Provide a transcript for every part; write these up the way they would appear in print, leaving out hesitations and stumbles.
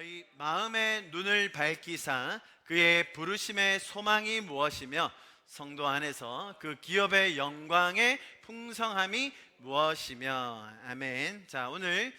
너희 마음의 눈을 밝히사 그의 부르심의 소망이 무엇이며 성도 안에서 그 기업의 영광의 풍성함이 무엇이며. 아멘. 자, 오늘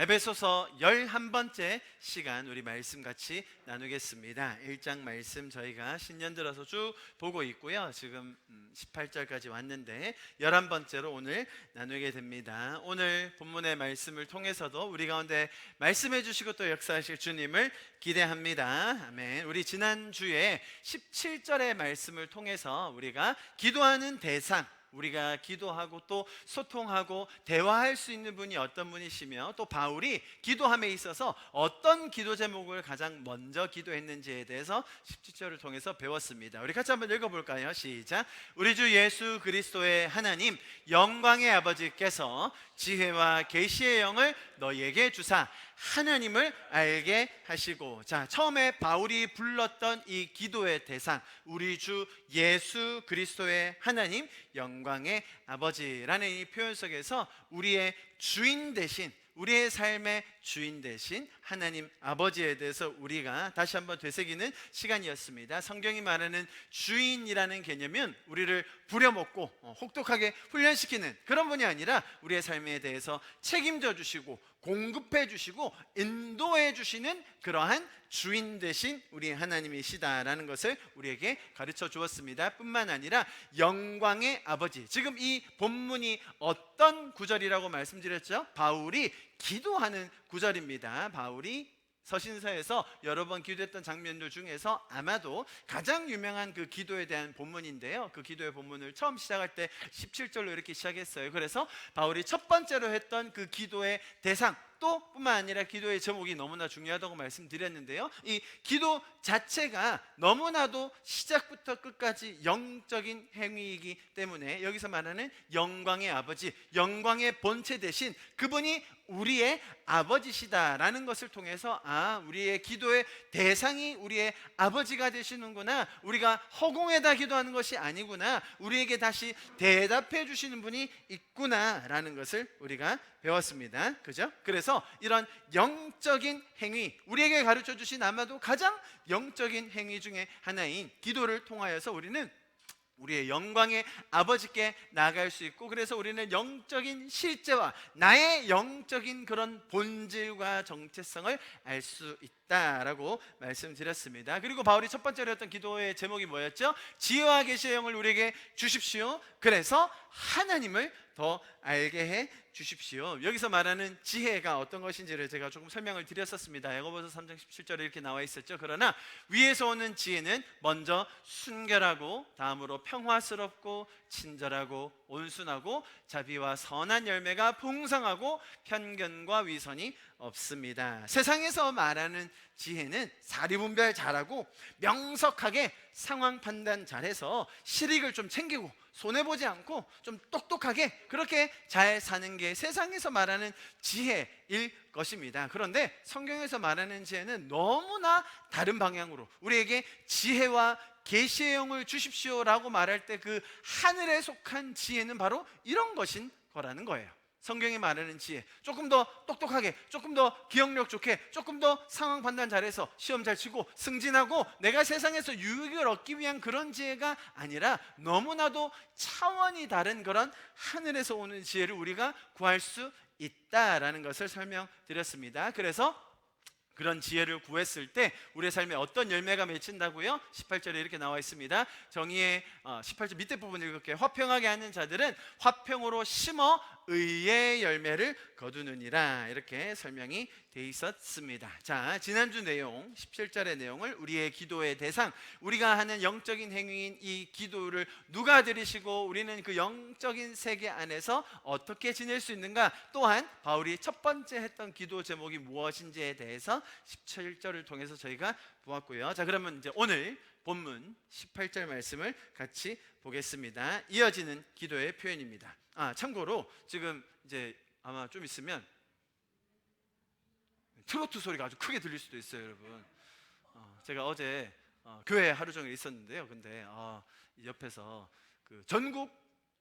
에베소서 11번째 시간 우리 말씀 같이 나누겠습니다. 1장 말씀 저희가 신년 들어서 쭉 보고 있고요. 지금 18절까지 왔는데 11번째로 오늘 나누게 됩니다. 오늘 본문의 말씀을 통해서도 우리 가운데 말씀해 주시고 또 역사하실 주님을 기대합니다. 아멘. 우리 지난주에 17절의 말씀을 통해서 우리가 기도하는 대상, 우리가 기도하고 또 소통하고 대화할 수 있는 분이 어떤 분이시며 또 바울이 기도함에 있어서 어떤 기도 제목을 가장 먼저 기도했는지에 대해서 17절을 통해서 배웠습니다. 우리 같이 한번 읽어볼까요? 시작. 우리 주 예수 그리스도의 하나님 영광의 아버지께서 지혜와 계시의 영을 너희에게 주사 하나님을 알게 하시고. 자, 처음에 바울이 불렀던 이 기도의 대상, 우리 주 예수 그리스도의 하나님 영광의 아버지라는 이 표현 속에서 우리의 주인 대신, 우리의 삶의 주인 대신 하나님 아버지에 대해서 우리가 다시 한번 되새기는 시간이었습니다. 성경이 말하는 주인이라는 개념은 우리를 부려먹고 혹독하게 훈련시키는 그런 분이 아니라 우리의 삶에 대해서 책임져 주시고 공급해 주시고 인도해 주시는 그러한 주인 대신 우리 하나님이시다라는 것을 우리에게 가르쳐 주었습니다. 뿐만 아니라 영광의 아버지, 지금 이 본문이 어떤 구절이라고 말씀드렸죠? 바울이 기도하는 구절입니다. 바울이 서신서에서 여러 번 기도했던 장면들 중에서 아마도 가장 유명한 그 기도에 대한 본문인데요, 그 기도의 본문을 처음 시작할 때 17절로 이렇게 시작했어요. 그래서 바울이 첫 번째로 했던 그 기도의 대상, 또 뿐만 아니라 기도의 제목이 너무나 중요하다고 말씀드렸는데요, 이 기도 자체가 너무나도 시작부터 끝까지 영적인 행위이기 때문에 여기서 말하는 영광의 아버지, 영광의 본체 대신 그분이 우리의 아버지시다라는 것을 통해서 우리의 기도의 대상이 우리의 아버지가 되시는구나, 우리가 허공에다 기도하는 것이 아니구나, 우리에게 다시 대답해 주시는 분이 있구나라는 것을 우리가 배웠습니다. 그죠? 그래서 이런 영적인 행위, 우리에게 가르쳐 주신 아마도 가장 영적인 행위 중에 하나인 기도를 통하여서 우리는 우리의 영광의 아버지께 나아갈 수 있고, 그래서 우리는 영적인 실제와 나의 영적인 그런 본질과 정체성을 알 수 있다라고 말씀드렸습니다. 그리고 바울이 첫 번째로 했던 기도의 제목이 뭐였죠? 지혜와 계시의 영을 우리에게 주십시오. 그래서 하나님을 더 알게 해 주십시오. 여기서 말하는 지혜가 어떤 것인지를 제가 조금 설명을 드렸었습니다. 야고보서 3장 17절에 이렇게 나와 있었죠. 그러나 위에서 오는 지혜는 먼저 순결하고 다음으로 평화스럽고 친절하고 온순하고 자비와 선한 열매가 풍성하고 편견과 위선이 없습니다. 세상에서 말하는 지혜는 사리분별 잘하고 명석하게 상황 판단 잘해서 실익을 좀 챙기고 손해보지 않고 좀 똑똑하게 그렇게 잘 사는 게 세상에서 말하는 지혜일 것입니다. 그런데 성경에서 말하는 지혜는 너무나 다른 방향으로 우리에게 지혜와 계시의 영을 주십시오라고 말할 때 그 하늘에 속한 지혜는 바로 이런 것인 거라는 거예요. 성경이 말하는 지혜, 조금 더 똑똑하게, 조금 더 기억력 좋게, 조금 더 상황 판단 잘해서 시험 잘 치고 승진하고 내가 세상에서 유익을 얻기 위한 그런 지혜가 아니라 너무나도 차원이 다른 그런 하늘에서 오는 지혜를 우리가 구할 수 있다라는 것을 설명드렸습니다. 그래서 그런 지혜를 구했을 때 우리의 삶에 어떤 열매가 맺힌다고요? 18절에 이렇게 나와 있습니다. 정의의 18절 밑에 부분 읽을게요. 화평하게 하는 자들은 화평으로 심어 의의 열매를 거두느니라, 이렇게 설명이 돼 있었습니다. 자, 지난주 내용 17절의 내용을 우리의 기도의 대상, 우리가 하는 영적인 행위인 이 기도를 누가 들으시고 우리는 그 영적인 세계 안에서 어떻게 지낼 수 있는가, 또한 바울이 첫 번째 했던 기도 제목이 무엇인지에 대해서 17절을 통해서 저희가 보았고요. 자, 그러면 이제 오늘 본문 18절 말씀을 같이 보겠습니다. 이어지는 기도의 표현입니다. 참고로 지금 이제 아마 좀 있으면 트로트 소리가 아주 크게 들릴 수도 있어요, 여러분. 제가 어제 교회 하루 종일 있었는데요. 근데 옆에서 그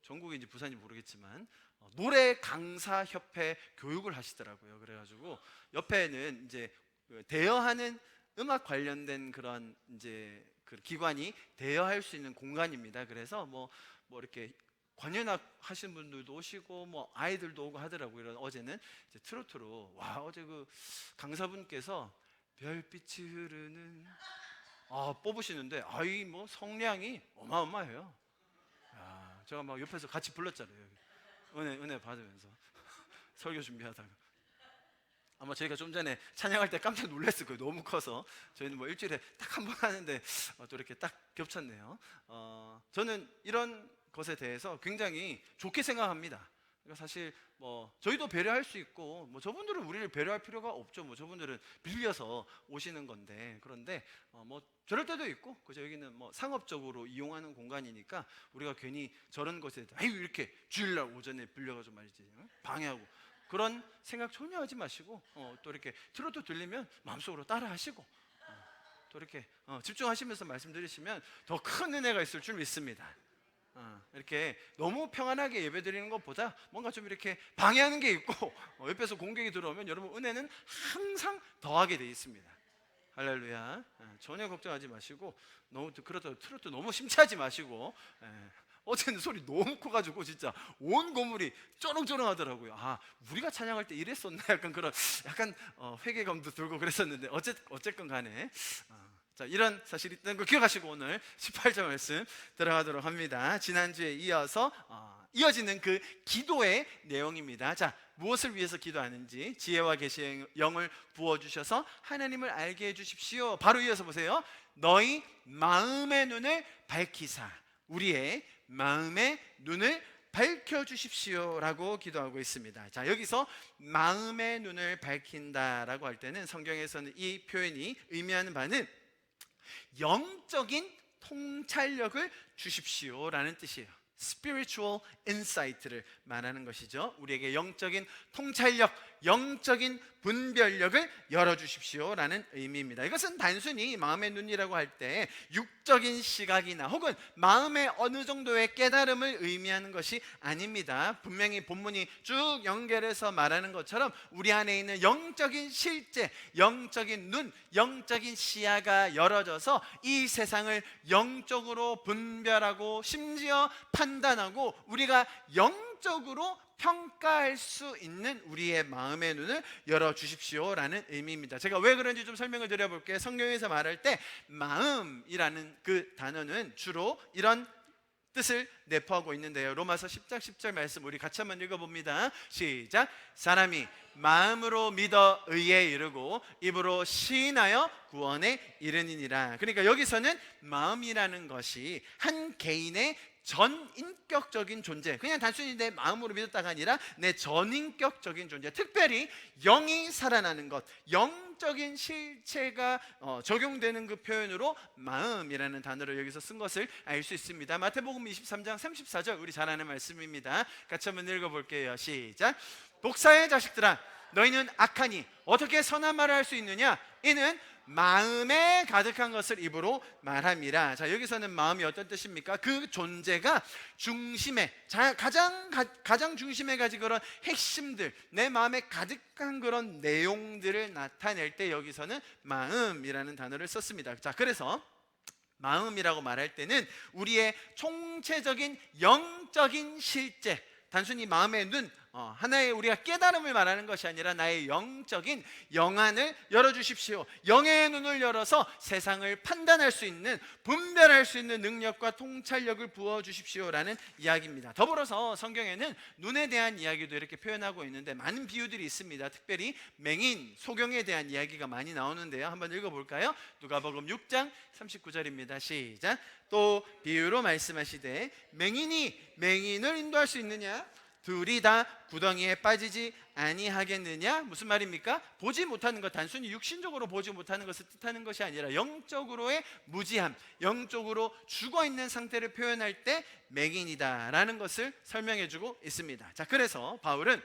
전국인지 부산인지 모르겠지만 노래 강사 협회 교육을 하시더라고요. 그래가지고 옆에는 이제 그 대여하는 음악 관련된 그런 이제 그 기관이 대여할 수 있는 공간입니다. 그래서 뭐 이렇게 관현악 하시는 분들도 오시고 뭐 아이들도 오고 하더라고요. 그래서 어제는 이제 트로트로 어제 그 강사분께서 별빛이 흐르는 뽑으시는데 이 뭐 성량이 어마어마해요. 제가 막 옆에서 같이 불렀잖아요. 은혜 받으면서 설교 준비하다가 아마 저희가 좀 전에 찬양할 때 깜짝 놀랐을 거예요. 너무 커서 저희는 뭐 일주일에 딱 한 번 하는데 또 이렇게 딱 겹쳤네요. 저는 이런 것에 대해서 굉장히 좋게 생각합니다. 그러니까 사실 뭐 저희도 배려할 수 있고 뭐 저분들은 우리를 배려할 필요가 없죠. 뭐 저분들은 빌려서 오시는 건데 그런데 뭐 저럴 때도 있고 그죠. 여기는 뭐 상업적으로 이용하는 공간이니까 우리가 괜히 저런 것에 이렇게 주일날 오전에 빌려가지고 말이지 방해하고 그런 생각 전혀 하지 마시고 또 이렇게 트로트 들리면 마음속으로 따라 하시고 또 이렇게 집중하시면서 말씀 들으시면 더 큰 은혜가 있을 줄 믿습니다. 이렇게 너무 평안하게 예배 드리는 것보다 뭔가 좀 이렇게 방해하는 게 있고 옆에서 공격이 들어오면 여러분 은혜는 항상 더하게 돼 있습니다. 할렐루야. 전혀 걱정하지 마시고 그렇다고 트로트 너무 심취하지 마시고 어제는 소리 너무 커가지고 진짜 온 건물이 쩌렁쩌렁하더라고요. 우리가 찬양할 때 이랬었나 약간 그런 회개감도 들고 그랬었는데 어쨌건 간에 자, 이런 사실이 있다는 걸 기억하시고 오늘 18절 말씀 들어가도록 합니다. 지난주에 이어서 이어지는 그 기도의 내용입니다. 자, 무엇을 위해서 기도하는지 지혜와 계시의 영을 부어주셔서 하나님을 알게 해주십시오. 바로 이어서 보세요. 너희 마음의 눈을 밝히사 우리의 마음의 눈을 밝혀주십시오 라고 기도하고 있습니다. 자, 여기서 마음의 눈을 밝힌다라고 할 때는 성경에서는 이 표현이 의미하는 바는 영적인 통찰력을 주십시오라는 뜻이에요. spiritual insight를 말하는 것이죠. 우리에게 영적인 통찰력, 영적인 분별력을 열어주십시오라는 의미입니다. 이것은 단순히 마음의 눈이라고 할 때 육적인 시각이나 혹은 마음의 어느 정도의 깨달음을 의미하는 것이 아닙니다. 분명히 본문이 쭉 연결해서 말하는 것처럼 우리 안에 있는 영적인 실제, 영적인 눈, 영적인 시야가 열어져서 이 세상을 영적으로 분별하고 심지어 판단하고 우리가 영적으로 평가할 수 있는 우리의 마음의 눈을 열어주십시오라는 의미입니다. 제가 왜 그런지 좀 설명을 드려볼게요. 성경에서 말할 때 마음이라는 그 단어는 주로 이런 뜻을 내포하고 있는데요. 로마서 10장 10절 말씀 우리 같이 한번 읽어봅니다. 시작. 사람이 마음으로 믿어 의에 이르고 입으로 시인하여 구원에 이르니라. 그러니까 여기서는 마음이라는 것이 한 개인의 전인격적인 존재, 그냥 단순히 내 마음으로 믿었다가 아니라 내 전인격적인 존재, 특별히 영이 살아나는 것, 영적인 실체가 적용되는 그 표현으로 마음이라는 단어를 여기서 쓴 것을 알 수 있습니다. 마태복음 23장 34절 우리 잘 아는 말씀입니다. 같이 한번 읽어볼게요. 시작. 독사의 자식들아 너희는 악하니 어떻게 선한 말을 할 수 있느냐? 이는 마음에 가득한 것을 입으로 말함이라. 자, 여기서는 마음이 어떤 뜻입니까? 그 존재가 중심에 가장 중심에 가진 그런 핵심들, 내 마음에 가득한 그런 내용들을 나타낼 때 여기서는 마음이라는 단어를 썼습니다. 자, 그래서 마음이라고 말할 때는 우리의 총체적인 영적인 실제, 단순히 마음의 눈, 하나의 우리가 깨달음을 말하는 것이 아니라 나의 영적인 영안을 열어주십시오. 영의 눈을 열어서 세상을 판단할 수 있는, 분별할 수 있는 능력과 통찰력을 부어주십시오라는 이야기입니다. 더불어서 성경에는 눈에 대한 이야기도 이렇게 표현하고 있는데 많은 비유들이 있습니다. 특별히 맹인, 소경에 대한 이야기가 많이 나오는데요. 한번 읽어볼까요? 누가복음 6장 39절입니다. 시작. 또 비유로 말씀하시되 맹인이 맹인을 인도할 수 있느냐? 둘이 다 구덩이에 빠지지 아니하겠느냐? 무슨 말입니까? 보지 못하는 것, 단순히 육신적으로 보지 못하는 것을 뜻하는 것이 아니라 영적으로의 무지함, 영적으로 죽어있는 상태를 표현할 때 맹인이다 라는 것을 설명해주고 있습니다. 자, 그래서 바울은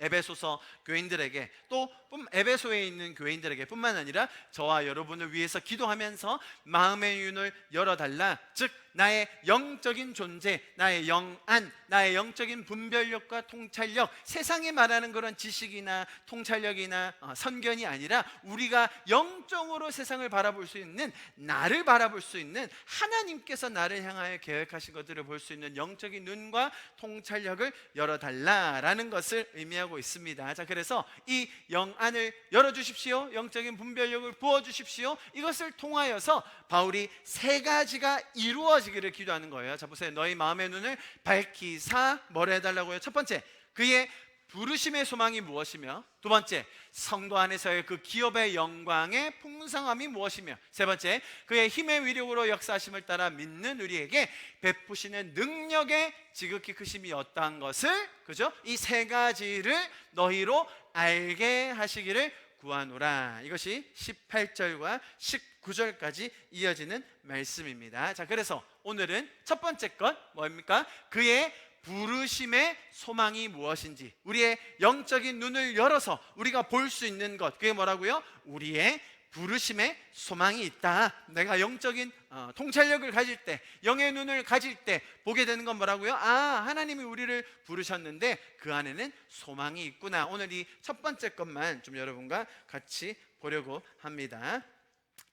에베소서 교인들에게 또 에베소에 있는 교인들에게 뿐만 아니라 저와 여러분을 위해서 기도하면서 마음의 눈을 열어달라, 즉 나의 영적인 존재, 나의 영안, 나의 영적인 분별력과 통찰력, 세상이 말하는 그런 지식이나 통찰력이나 선견이 아니라 우리가 영적으로 세상을 바라볼 수 있는, 나를 바라볼 수 있는, 하나님께서 나를 향하여 계획하신 것들을 볼 수 있는 영적인 눈과 통찰력을 열어달라라는 것을 의미하고 있습니다. 자, 그래서 이 영안을 열어주십시오, 영적인 분별력을 부어주십시오. 이것을 통하여서 바울이 세 가지가 이루어지기를 기도하는 거예요. 자, 보세요. 너희 마음의 눈을 밝히사 뭐를 해달라고요? 첫 번째, 그의 부르심의 소망이 무엇이며, 두 번째, 성도 안에서의 그 기업의 영광의 풍성함이 무엇이며, 세 번째, 그의 힘의 위력으로 역사하심을 따라 믿는 우리에게 베푸시는 능력의 지극히 크심이 어떠한 것을, 그죠? 이 세 가지를 너희로 알게 하시기를 구하노라. 이것이 18절과 19절까지 이어지는 말씀입니다. 자, 그래서 오늘은 첫 번째 것 뭡니까? 그의 부르심의 소망이 무엇인지, 우리의 영적인 눈을 열어서 우리가 볼 수 있는 것, 그게 뭐라고요? 우리의 부르심의 소망이 있다. 내가 영적인 통찰력을 가질 때, 영의 눈을 가질 때 보게 되는 건 뭐라고요? 아, 하나님이 우리를 부르셨는데 그 안에는 소망이 있구나. 오늘 이 첫 번째 것만 좀 여러분과 같이 보려고 합니다.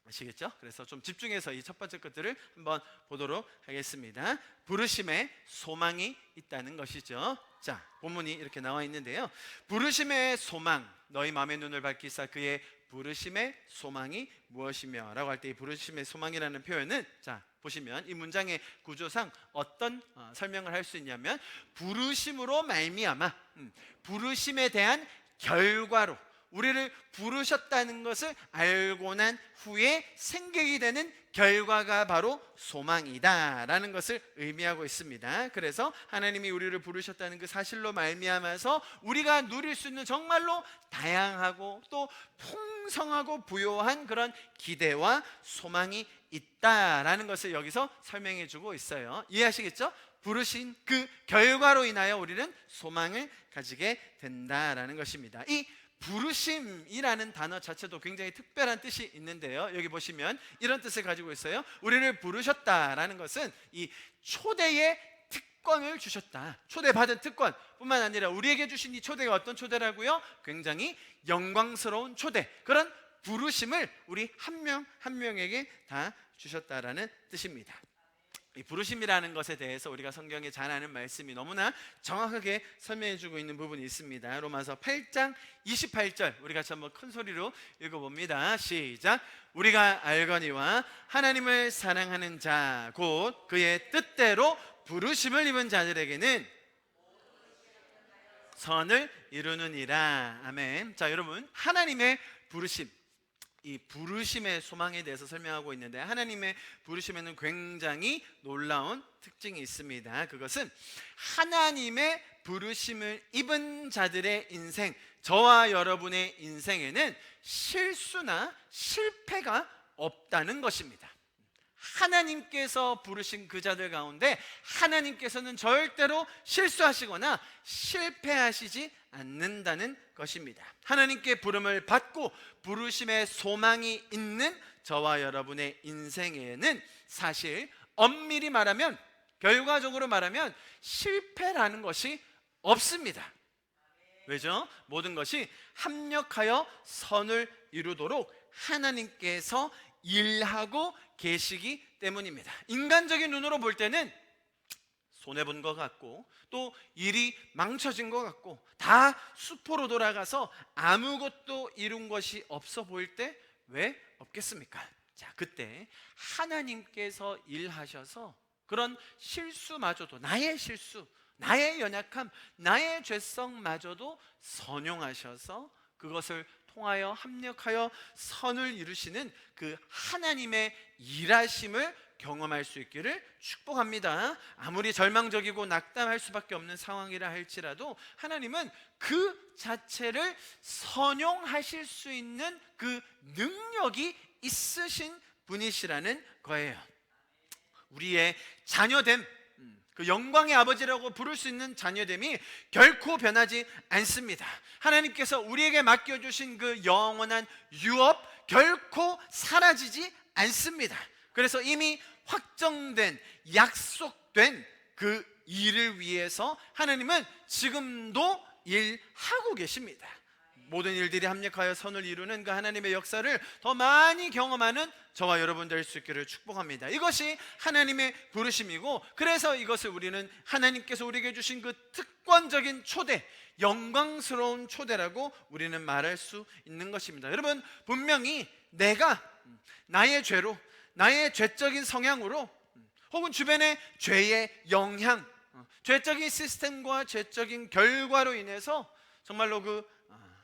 아시겠죠? 그래서 좀 집중해서 이 첫 번째 것들을 한번 보도록 하겠습니다. 부르심의 소망이 있다는 것이죠. 자, 본문이 이렇게 나와 있는데요. 부르심의 소망, 너희 마음의 눈을 밝히사 그의 부르심의 소망이 무엇이며 라고 할 때 이 부르심의 소망이라는 표현은, 자, 보시면 이 문장의 구조상 어떤 설명을 할 수 있냐면, 부르심으로 말미암아, 부르심에 대한 결과로, 우리를 부르셨다는 것을 알고 난 후에 생기게 되는 결과가 바로 소망이다 라는 것을 의미하고 있습니다. 그래서 하나님이 우리를 부르셨다는 그 사실로 말미암아서 우리가 누릴 수 있는 정말로 다양하고 또 풍성하고 부요한 그런 기대와 소망이 있다라는 것을 여기서 설명해 주고 있어요. 이해하시겠죠? 부르신 그 결과로 인하여 우리는 소망을 가지게 된다라는 것입니다. 이 부르심이라는 단어 자체도 굉장히 특별한 뜻이 있는데요. 여기 보시면 이런 뜻을 가지고 있어요. 우리를 부르셨다라는 것은 이 초대의 특권을 주셨다. 초대받은 특권 뿐만 아니라 우리에게 주신 이 초대가 어떤 초대라고요? 굉장히 영광스러운 초대, 그런 부르심을 우리 한 명 한 명에게 다 주셨다라는 뜻입니다. 이 부르심이라는 것에 대해서 우리가 성경에 잘 아는 말씀이 너무나 정확하게 설명해주고 있는 부분이 있습니다. 로마서 8장 28절 우리 같이 한번 큰 소리로 읽어봅니다. 시작. 우리가 알거니와 하나님을 사랑하는 자 곧 그의 뜻대로 부르심을 입은 자들에게는 선을 이루느니라. 아멘. 자, 여러분, 하나님의 부르심, 이 부르심의 소망에 대해서 설명하고 있는데, 하나님의 부르심에는 굉장히 놀라운 특징이 있습니다. 그것은 하나님의 부르심을 입은 자들의 인생, 저와 여러분의 인생에는 실수나 실패가 없다는 것입니다. 하나님께서 부르신 그 자들 가운데 하나님께서는 절대로 실수하시거나 실패하시지 않는다는 것입니다. 하나님께 부름을 받고 부르심의 소망이 있는 저와 여러분의 인생에는 사실 엄밀히 말하면, 결과적으로 말하면 실패라는 것이 없습니다. 왜죠? 모든 것이 합력하여 선을 이루도록 하나님께서 일하고 계시기 때문입니다. 인간적인 눈으로 볼 때는 손해본 것 같고 또 일이 망쳐진 것 같고 다 수포로 돌아가서 아무것도 이룬 것이 없어 보일 때 왜 없겠습니까? 자, 그때 하나님께서 일하셔서 그런 실수마저도, 나의 실수, 나의 연약함, 나의 죄성마저도 선용하셔서 그것을 통하여 합력하여 선을 이루시는 그 하나님의 일하심을 경험할 수 있기를 축복합니다. 아무리 절망적이고 낙담할 수밖에 없는 상황이라 할지라도 하나님은 그 자체를 선용하실 수 있는 그 능력이 있으신 분이시라는 거예요. 우리의 자녀됨, 그 영광의 아버지라고 부를 수 있는 자녀됨이 결코 변하지 않습니다. 하나님께서 우리에게 맡겨주신 그 영원한 유업 결코 사라지지 않습니다. 그래서 이미 확정된 약속된 그 일을 위해서 하나님은 지금도 일하고 계십니다. 모든 일들이 합력하여 선을 이루는 그 하나님의 역사를 더 많이 경험하는 저와 여러분 될 수 있기를 축복합니다. 이것이 하나님의 부르심이고, 그래서 이것을 우리는 하나님께서 우리에게 주신 그 특권적인 초대, 영광스러운 초대라고 우리는 말할 수 있는 것입니다. 여러분, 분명히 내가 나의 죄로, 나의 죄적인 성향으로, 혹은 주변의 죄의 영향, 죄적인 시스템과 죄적인 결과로 인해서 정말로 그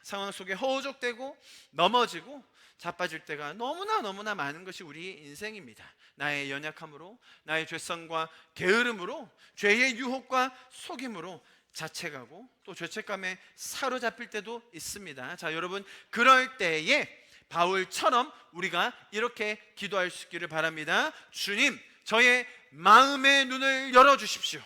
상황 속에 허우적대고 넘어지고 자빠질 때가 너무나 많은 것이 우리의 인생입니다. 나의 연약함으로, 나의 죄성과 게으름으로, 죄의 유혹과 속임으로 자책하고 또 죄책감에 사로잡힐 때도 있습니다. 자, 여러분, 그럴 때에 바울처럼 우리가 이렇게 기도할 수 있기를 바랍니다. 주님, 저의 마음의 눈을 열어주십시오.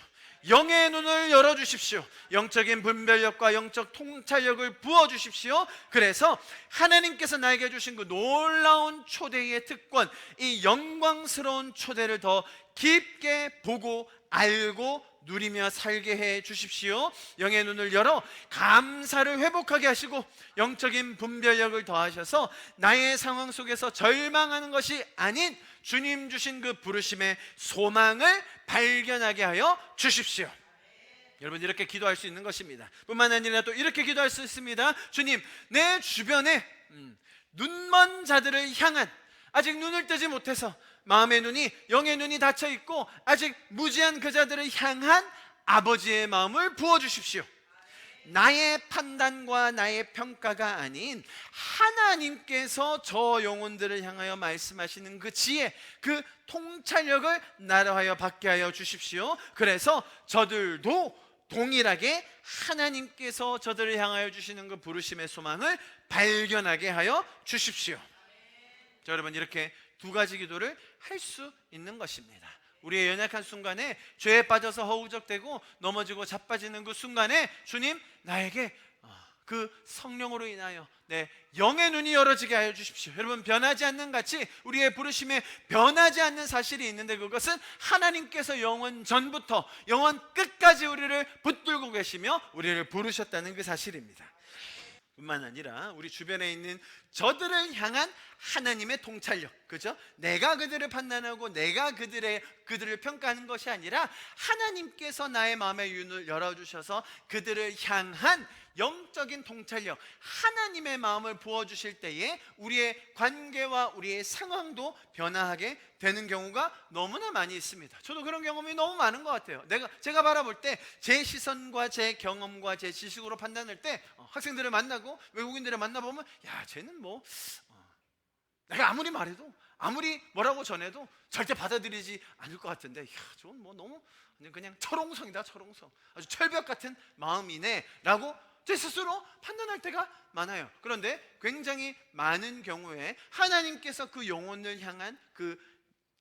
영의 눈을 열어주십시오. 영적인 분별력과 영적 통찰력을 부어주십시오. 그래서 하나님께서 나에게 주신 그 놀라운 초대의 특권, 이 영광스러운 초대를 더 깊게 보고 알고 누리며 살게 해 주십시오. 영의 눈을 열어 감사를 회복하게 하시고 영적인 분별력을 더하셔서 나의 상황 속에서 절망하는 것이 아닌 주님 주신 그 부르심의 소망을 발견하게 하여 주십시오. 여러분, 이렇게 기도할 수 있는 것입니다. 뿐만 아니라 또 이렇게 기도할 수 있습니다. 주님, 내 주변에 눈먼 자들을 향한, 아직 눈을 뜨지 못해서 마음의 눈이, 영의 눈이 닫혀 있고 아직 무지한 그 자들을 향한 아버지의 마음을 부어주십시오. 나의 판단과 나의 평가가 아닌 하나님께서 저 영혼들을 향하여 말씀하시는 그 지혜, 그 통찰력을 나로 하여 받게 하여 주십시오. 그래서 저들도 동일하게 하나님께서 저들을 향하여 주시는 그 부르심의 소망을 발견하게 하여 주십시오. 자, 여러분, 이렇게 두 가지 기도를 할 수 있는 것입니다. 우리의 연약한 순간에 죄에 빠져서 허우적대고 넘어지고 자빠지는 그 순간에 주님, 나에게 그 성령으로 인하여 내 영의 눈이 열어지게 하여 주십시오. 여러분, 변하지 않는 같이 우리의 부르심에 변하지 않는 사실이 있는데, 그것은 하나님께서 영원 전부터 영원 끝까지 우리를 붙들고 계시며 우리를 부르셨다는 그 사실입니다. 뿐만 아니라 우리 주변에 있는 저들을 향한 하나님의 통찰력, 그죠? 내가 그들을 판단하고 내가 그들을 평가하는 것이 아니라 하나님께서 나의 마음의 눈을 열어주셔서 그들을 향한 영적인 통찰력, 하나님의 마음을 부어주실 때에 우리의 관계와 우리의 상황도 변화하게 되는 경우가 너무나 많이 있습니다. 저도 그런 경험이 너무 많은 것 같아요. 제가 바라볼 때 제 시선과 제 경험과 제 지식으로 판단할 때 학생들을 만나고 외국인들을 만나보면, 야, 쟤는 뭐 내가 아무리 말해도, 아무리 뭐라고 전해도 절대 받아들이지 않을 것 같은데, 야, 저건 뭐 너무 그냥 철옹성이다, 철옹성. 아주 철벽 같은 마음이네 라고 제 스스로 판단할 때가 많아요. 그런데 굉장히 많은 경우에 하나님께서 그 영혼을 향한 그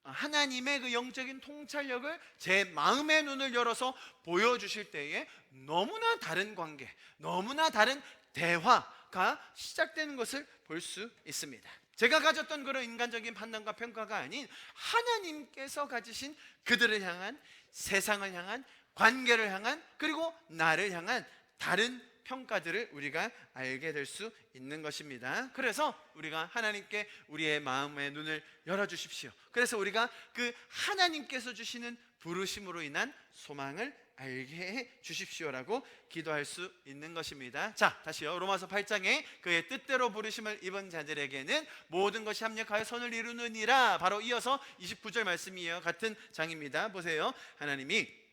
하나님의 그 영적인 통찰력을 제 마음의 눈을 열어서 보여주실 때에 너무나 다른 관계, 너무나 다른 대화가 시작되는 것을 볼 수 있습니다. 제가 가졌던 그런 인간적인 판단과 평가가 아닌 하나님께서 가지신 그들을 향한, 세상을 향한, 관계를 향한, 그리고 나를 향한 다른 평가들을 우리가 알게 될 수 있는 것입니다. 그래서 우리가 하나님께 우리의 마음의 눈을 열어주십시오. 그래서 우리가 그 하나님께서 주시는 부르심으로 인한 소망을 알게 해 주십시오라고 기도할 수 있는 것입니다. 자, 다시요. 로마서 8장에 그의 뜻대로 부르심을 입은 자들에게는 모든 것이 합력하여 선을 이루느니라. 바로 이어서 29절 말씀이에요. 같은 장입니다. 보세요. 하나님이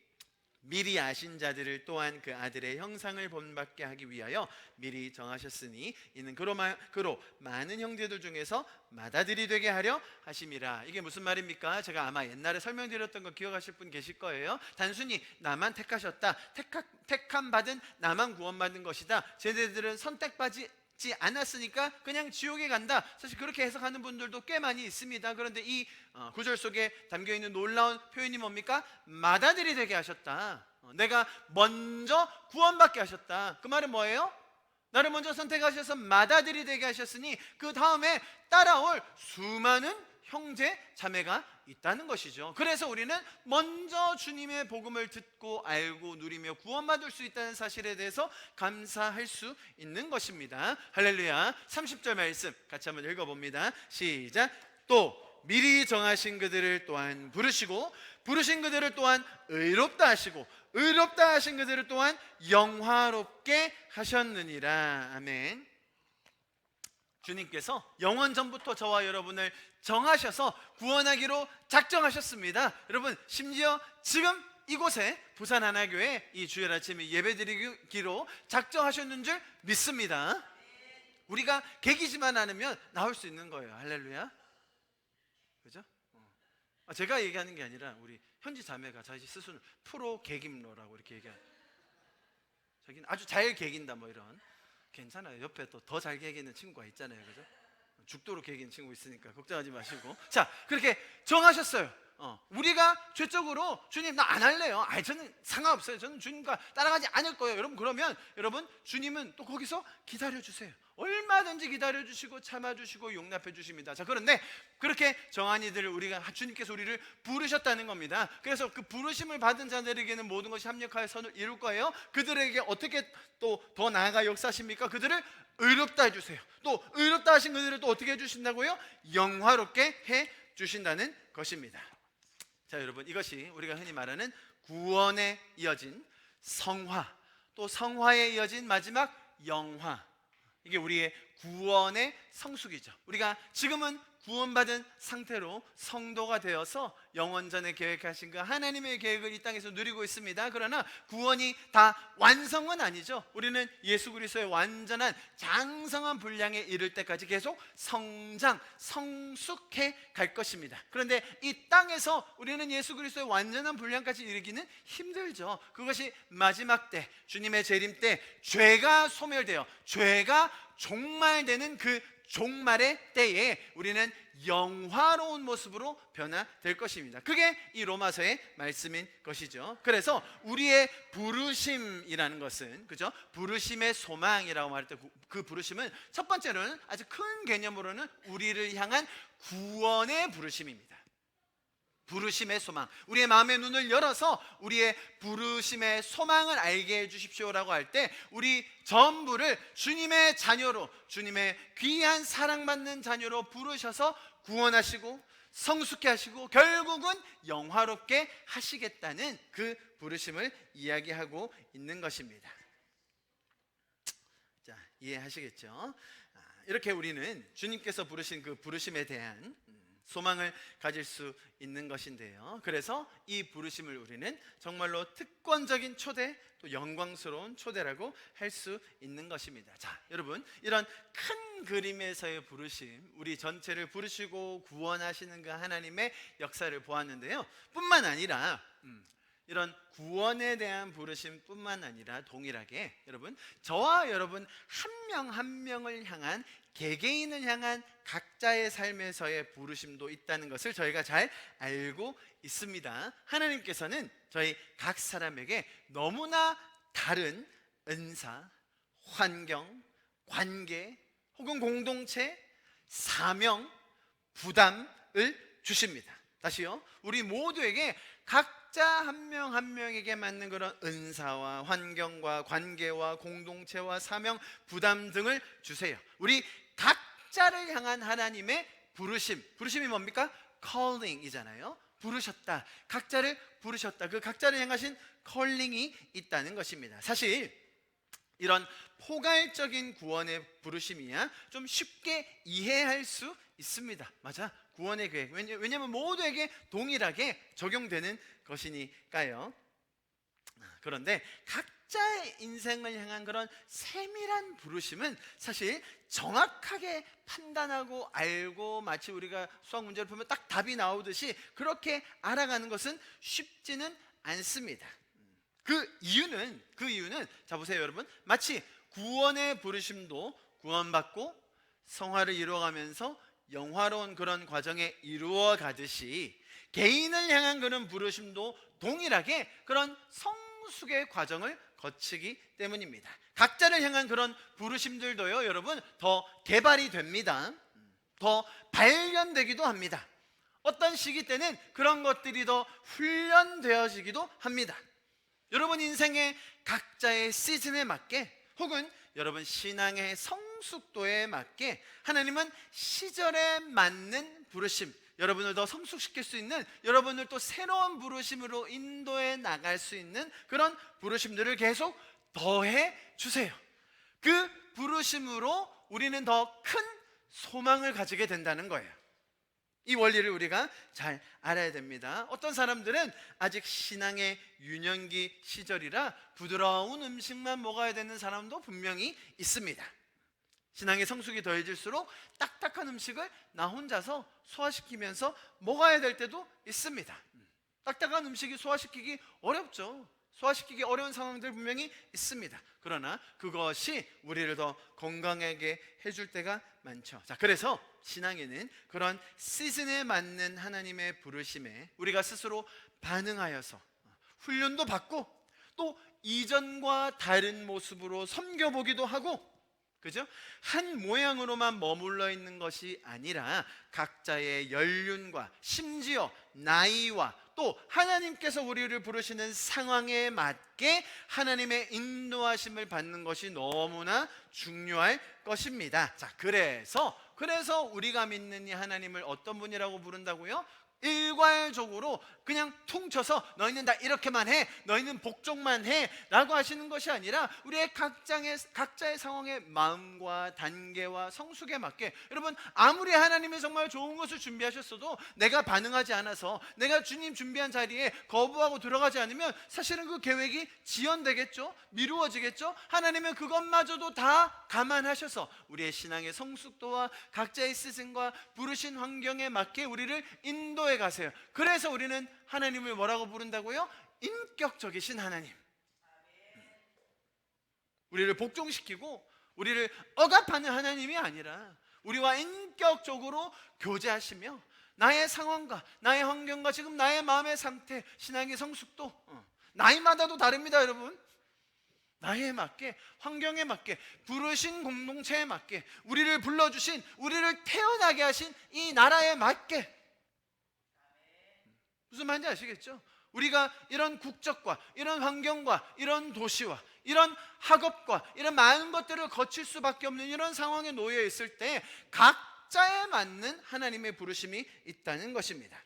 미리 아신 자들을 또한 그 아들의 형상을 본받게 하기 위하여 미리 정하셨으니 이는 그로 많은 형제들 중에서 맏아들이 되게 하려 하심이라. 이게 무슨 말입니까? 제가 아마 옛날에 설명드렸던 거 기억하실 분 계실 거예요. 단순히 나만 택하셨다, 택함 받은 나만 구원받은 것이다, 쟤네들은 선택받지 믿지 않았으니까 그냥 지옥에 간다. 사실 그렇게 해석하는 분들도 꽤 많이 있습니다. 그런데 이 구절 속에 담겨있는 놀라운 표현이 뭡니까? 맏아들이 되게 하셨다. 내가 먼저 구원받게 하셨다. 그 말은 뭐예요? 나를 먼저 선택하셔서 맏아들이 되게 하셨으니 그 다음에 따라올 수많은 형제 자매가 있다는 것이죠. 그래서 우리는 먼저 주님의 복음을 듣고 알고 누리며 구원받을 수 있다는 사실에 대해서 감사할 수 있는 것입니다. 할렐루야. 30절 말씀 같이 한번 읽어봅니다. 시작. 또 미리 정하신 그들을 또한 부르시고 부르신 그들을 또한 의롭다 하시고 의롭다 하신 그들을 또한 영화롭게 하셨느니라. 아멘. 주님께서 영원 전부터 저와 여러분을 정하셔서 구원하기로 작정하셨습니다. 여러분, 심지어 지금 이곳에 부산 하나교회 이 주일 아침에 예배드리기로 작정하셨는 줄 믿습니다. 우리가 계기지만 않으면 나올 수 있는 거예요. 할렐루야. 그죠? 제가 얘기하는 게 아니라 우리 현지 자매가 자기 스스로 프로 계김러라고 이렇게 얘기해요. 자기는 아주 잘 계긴다 뭐 이런. 괜찮아요. 옆에 또 더 잘 계기는 친구가 있잖아요. 그죠? 죽도록 계기는 친구 있으니까 걱정하지 마시고. 자, 그렇게 정하셨어요. 우리가 죄적으로 주님 나 안 할래요. 저는 상관없어요. 저는 주님과 따라가지 않을 거예요. 여러분, 그러면 여러분 주님은 또 거기서 기다려주세요. 얼마든지 기다려주시고 참아주시고 용납해주십니다. 자, 그런데 그렇게 정한 이들을 우리가 주님께서 우리를 부르셨다는 겁니다. 그래서 그 부르심을 받은 자들에게는 모든 것이 합력하여 선을 이룰 거예요. 그들에게 어떻게 또 더 나아가 역사하십니까? 그들을 의롭다 해주세요. 또 의롭다 하신 그들을 또 어떻게 해주신다고요? 영화롭게 해주신다는 것입니다. 자, 여러분, 이것이 우리가 흔히 말하는 구원에 이어진 성화, 또 성화에 이어진 마지막 영화, 이게 우리의 구원의 성숙이죠. 우리가 지금은 구원받은 상태로 성도가 되어서 영원전에 계획하신 그 하나님의 계획을 이 땅에서 누리고 있습니다. 그러나 구원이 다 완성은 아니죠. 우리는 예수 그리스도의 완전한 장성한 분량에 이를 때까지 계속 성장, 성숙해 갈 것입니다. 그런데 이 땅에서 우리는 예수 그리스도의 완전한 분량까지 이르기는 힘들죠. 그것이 마지막 때, 주님의 재림 때 죄가 소멸되어 죄가 종말되는 그 종말의 때에 우리는 영화로운 모습으로 변화될 것입니다. 그게 이 로마서의 말씀인 것이죠. 그래서 우리의 부르심이라는 것은, 그죠? 부르심의 소망이라고 말할 때 그 부르심은 첫 번째로는 아주 큰 개념으로는 우리를 향한 구원의 부르심입니다. 부르심의 소망, 우리의 마음의 눈을 열어서 우리의 부르심의 소망을 알게 해주십시오라고 할 때 우리 전부를 주님의 자녀로, 주님의 귀한 사랑받는 자녀로 부르셔서 구원하시고 성숙케 하시고 결국은 영화롭게 하시겠다는 그 부르심을 이야기하고 있는 것입니다. 자, 이해하시겠죠? 이렇게 우리는 주님께서 부르신 그 부르심에 대한 소망을 가질 수 있는 것인데요. 그래서 이 부르심을 우리는 정말로 특권적인 초대, 또 영광스러운 초대라고 할 수 있는 것입니다. 자, 여러분, 이런 큰 그림에서의 부르심, 우리 전체를 부르시고 구원하시는 그 하나님의 역사를 보았는데요. 뿐만 아니라 이런 구원에 대한 부르심뿐만 아니라 동일하게 여러분, 저와 여러분 한 명 한 명을 향한 개개인을 향한 각자의 삶에서의 부르심도 있다는 것을 저희가 잘 알고 있습니다. 하나님께서는 저희 각 사람에게 너무나 다른 은사, 환경, 관계 혹은 공동체, 사명, 부담을 주십니다. 다시요, 우리 모두에게 각자 한 명 한 명에게 맞는 그런 은사와 환경과 관계와 공동체와 사명, 부담 등을 주세요. 우리 각자를 향한 하나님의 부르심이 뭡니까? calling이잖아요. 부르셨다, 각자를 부르셨다. 그 각자를 향하신 컬링이 있다는 것입니다. 사실 이런 포괄적인 구원의 부르심이야 좀 쉽게 이해할 수 있습니다. 맞아, 구원의 계획. 왜냐하면 모두에게 동일하게 적용되는 것이니까요. 그런데 각자의 인생을 향한 그런 세밀한 부르심은 사실 정확하게 판단하고 알고 마치 우리가 수학 문제를 보면 딱 답이 나오듯이 그렇게 알아가는 것은 쉽지는 않습니다. 그 이유는 자 보세요, 여러분. 마치 구원의 부르심도 구원받고 성화를 이루어가면서 영화로운 그런 과정에 이루어 가듯이 개인을 향한 그런 부르심도 동일하게 그런 성숙의 과정을 거치기 때문입니다. 각자를 향한 그런 부르심들도요, 여러분, 더 개발이 됩니다. 더 발견되기도 합니다. 어떤 시기 때는 그런 것들이 더 훈련되어지기도 합니다. 여러분 인생의 각자의 시즌에 맞게, 혹은 여러분 신앙의 성숙도에 맞게 하나님은 시절에 맞는 부르심, 여러분을 더 성숙시킬 수 있는, 여러분을 또 새로운 부르심으로 인도해 나갈 수 있는 그런 부르심들을 계속 더해 주세요. 그 부르심으로 우리는 더 큰 소망을 가지게 된다는 거예요. 이 원리를 우리가 잘 알아야 됩니다. 어떤 사람들은 아직 신앙의 유년기 시절이라 부드러운 음식만 먹어야 되는 사람도 분명히 있습니다. 신앙의 성숙이 더해질수록 딱딱한 음식을 나 혼자서 소화시키면서 먹어야 될 때도 있습니다. 딱딱한 음식이 소화시키기 어렵죠. 소화시키기 어려운 상황들 분명히 있습니다. 그러나 그것이 우리를 더 건강하게 해줄 때가 많죠. 자, 그래서 신앙에는 그런 시즌에 맞는 하나님의 부르심에 우리가 스스로 반응하여서 훈련도 받고 또 이전과 다른 모습으로 섬겨보기도 하고, 그죠? 한 모양으로만 머물러 있는 것이 아니라 각자의 연륜과 심지어 나이와 또 하나님께서 우리를 부르시는 상황에 맞게 하나님의 인도하심을 받는 것이 너무나 중요할 것입니다. 자, 그래서 우리가 믿는 이 하나님을 어떤 분이라고 부른다고요? 일괄적으로 그냥 퉁쳐서 너희는 다 이렇게만 해, 너희는 복종만 해 라고 하시는 것이 아니라 우리의 각자의 상황의 마음과 단계와 성숙에 맞게, 여러분 아무리 하나님이 정말 좋은 것을 준비하셨어도 내가 반응하지 않아서, 내가 주님 준비한 자리에 거부하고 들어가지 않으면 사실은 그 계획이 지연되겠죠. 미루어지겠죠. 하나님은 그것마저도 다 감안하셔서 우리의 신앙의 성숙도와 각자의 시즌과 부르신 환경에 맞게 우리를 인도해 가세요. 그래서 우리는 하나님을 뭐라고 부른다고요? 인격적이신 하나님. 우리를 복종시키고 우리를 억압하는 하나님이 아니라 우리와 인격적으로 교제하시며 나의 상황과 나의 환경과 지금 나의 마음의 상태, 신앙의 성숙도 나이마다도 다릅니다. 여러분 나이에 맞게, 환경에 맞게, 부르신 공동체에 맞게, 우리를 불러주신, 우리를 태어나게 하신 이 나라에 맞게. 무슨 말인지 아시겠죠? 우리가 이런 국적과 이런 환경과 이런 도시와 이런 학업과 이런 많은 것들을 거칠 수밖에 없는 이런 상황에 놓여 있을 때 각자에 맞는 하나님의 부르심이 있다는 것입니다.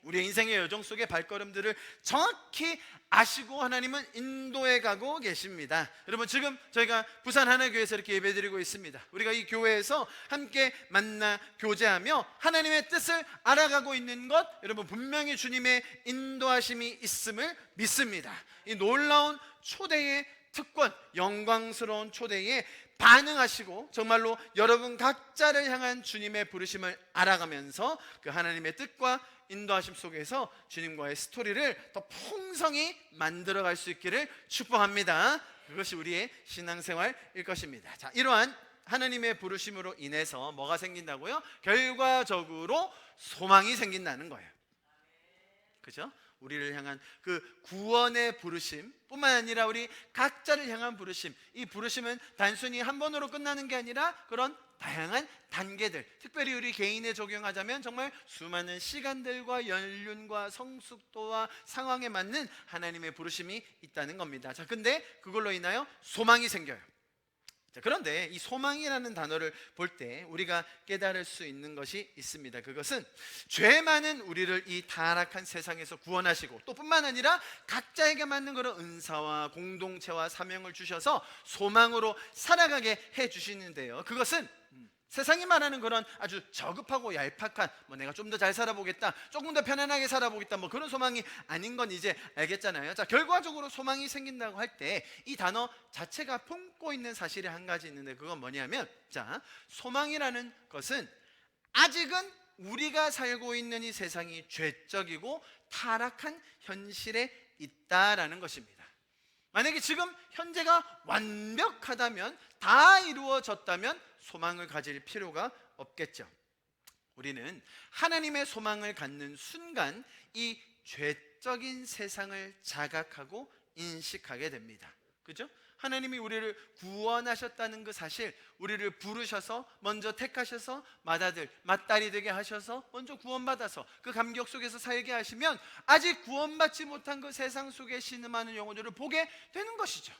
우리의 인생의 여정 속의 발걸음들을 정확히 아시고 하나님은 인도해 가고 계십니다. 여러분 지금 저희가 부산 하나교회에서 이렇게 예배드리고 있습니다. 우리가 이 교회에서 함께 만나 교제하며 하나님의 뜻을 알아가고 있는 것, 여러분 분명히 주님의 인도하심이 있음을 믿습니다. 이 놀라운 초대의 특권, 영광스러운 초대에 반응하시고 정말로 여러분 각자를 향한 주님의 부르심을 알아가면서 그 하나님의 뜻과 인도하심 속에서 주님과의 스토리를 더 풍성히 만들어갈 수 있기를 축복합니다. 그것이 우리의 신앙생활일 것입니다. 자, 이러한 하나님의 부르심으로 인해서 뭐가 생긴다고요? 결과적으로 소망이 생긴다는 거예요. 그죠? 우리를 향한 그 구원의 부르심 뿐만 아니라 우리 각자를 향한 부르심, 이 부르심은 단순히 한 번으로 끝나는 게 아니라 그런 다양한 단계들, 특별히 우리 개인에 적용하자면 정말 수많은 시간들과 연륜과 성숙도와 상황에 맞는 하나님의 부르심이 있다는 겁니다. 자, 근데 그걸로 인하여 소망이 생겨요. 자, 그런데 이 소망이라는 단어를 볼 때 우리가 깨달을 수 있는 것이 있습니다. 그것은 죄 많은 우리를 이 타락한 세상에서 구원하시고 또 뿐만 아니라 각자에게 맞는 그런 은사와 공동체와 사명을 주셔서 소망으로 살아가게 해주시는데요, 그것은 세상이 말하는 그런 아주 저급하고 얄팍한 내가 좀 더 잘 살아보겠다, 조금 더 편안하게 살아보겠다 그런 소망이 아닌 건 이제 알겠잖아요. 자, 결과적으로 소망이 생긴다고 할 때 이 단어 자체가 품고 있는 사실이 한 가지 있는데 그건 뭐냐면, 자, 소망이라는 것은 아직은 우리가 살고 있는 이 세상이 죄적이고 타락한 현실에 있다라는 것입니다. 만약에 지금 현재가 완벽하다면, 다 이루어졌다면 소망을 가질 필요가 없겠죠. 우리는 하나님의 소망을 갖는 순간 이 죄적인 세상을 자각하고 인식하게 됩니다. 그죠? 하나님이 우리를 구원하셨다는 그 사실, 우리를 부르셔서 먼저 택하셔서 맏아들, 맏딸이 되게 하셔서 먼저 구원받아서 그 감격 속에서 살게 하시면 아직 구원받지 못한 그 세상 속에 신음하는 영혼들을 보게 되는 것이죠.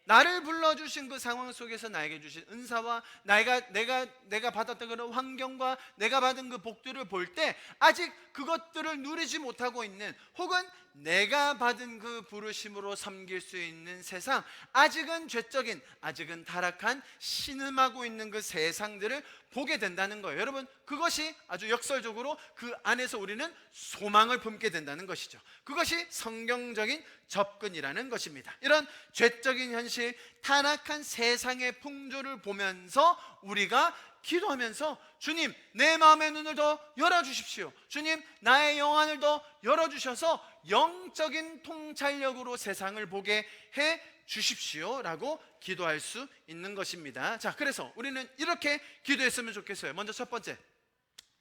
나를 불러주신 그 상황 속에서 나에게 주신 은사와 내가 받았던 그런 환경과 내가 받은 그 복들을 볼 때 아직 그것들을 누리지 못하고 있는, 혹은 내가 받은 그 부르심으로 섬길 수 있는 세상, 아직은 죄적인, 아직은 타락한, 신음하고 있는 그 세상들을 보게 된다는 거예요. 여러분, 그것이 아주 역설적으로 그 안에서 우리는 소망을 품게 된다는 것이죠. 그것이 성경적인 접근이라는 것입니다. 이런 죄적인 현실, 타락한 세상의 풍조를 보면서 우리가 기도하면서, 주님, 내 마음의 눈을 더 열어주십시오. 주님, 나의 영안을 더 열어주셔서 영적인 통찰력으로 세상을 보게 해 주십시오 라고 기도할 수 있는 것입니다. 자, 그래서 우리는 이렇게 기도했으면 좋겠어요. 먼저 첫 번째,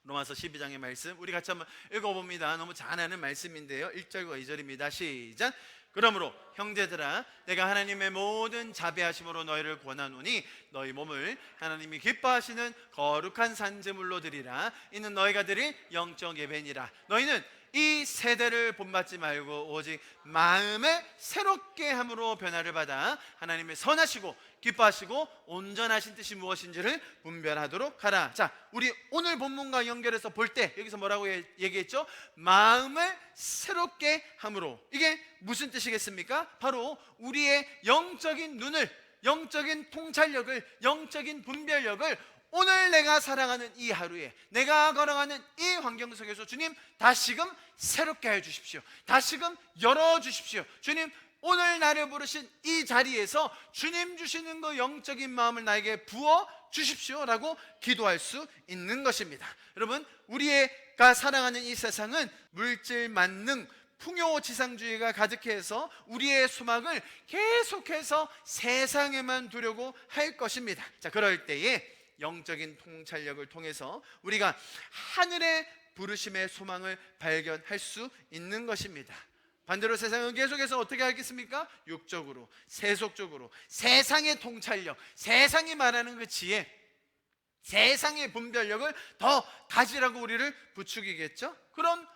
로마서 12장의 말씀 우리 같이 한번 읽어봅니다. 너무 잘 아는 말씀인데요, 1절과 2절입니다. 시작. 그러므로 형제들아, 내가 하나님의 모든 자비하심으로 너희를 권하노니 너희 몸을 하나님이 기뻐하시는 거룩한 산제물로 드리라. 이는 너희가 드릴 영적 예배니라. 너희는 이 세대를 본받지 말고 오직 마음을 새롭게 함으로 변화를 받아 하나님의 선하시고 기뻐하시고 온전하신 뜻이 무엇인지를 분별하도록 하라. 자, 우리 오늘 본문과 연결해서 볼 때 여기서 뭐라고 얘기했죠? 마음을 새롭게 함으로. 이게 무슨 뜻이겠습니까? 바로 우리의 영적인 눈을, 영적인 통찰력을, 영적인 분별력을 오늘 내가 살아가는 이 하루에, 내가 걸어가는 이 환경 속에서 주님, 다시금 새롭게 해주십시오. 다시금 열어주십시오. 주님, 오늘 나를 부르신 이 자리에서 주님 주시는 그 영적인 마음을 나에게 부어 주십시오 라고 기도할 수 있는 것입니다. 여러분, 우리가 살아가는 이 세상은 물질 만능, 풍요지상주의가 가득해서 우리의 소망을 계속해서 세상에만 두려고 할 것입니다. 자, 그럴 때에 영적인 통찰력을 통해서 우리가 하늘의 부르심의 소망을 발견할 수 있는 것입니다. 반대로 세상은 계속해서 어떻게 하겠습니까? 육적으로, 세속적으로, 세상의 통찰력, 세상이 말하는 그 지혜, 세상의 분별력을 더 가지라고 우리를 부추기겠죠. 그런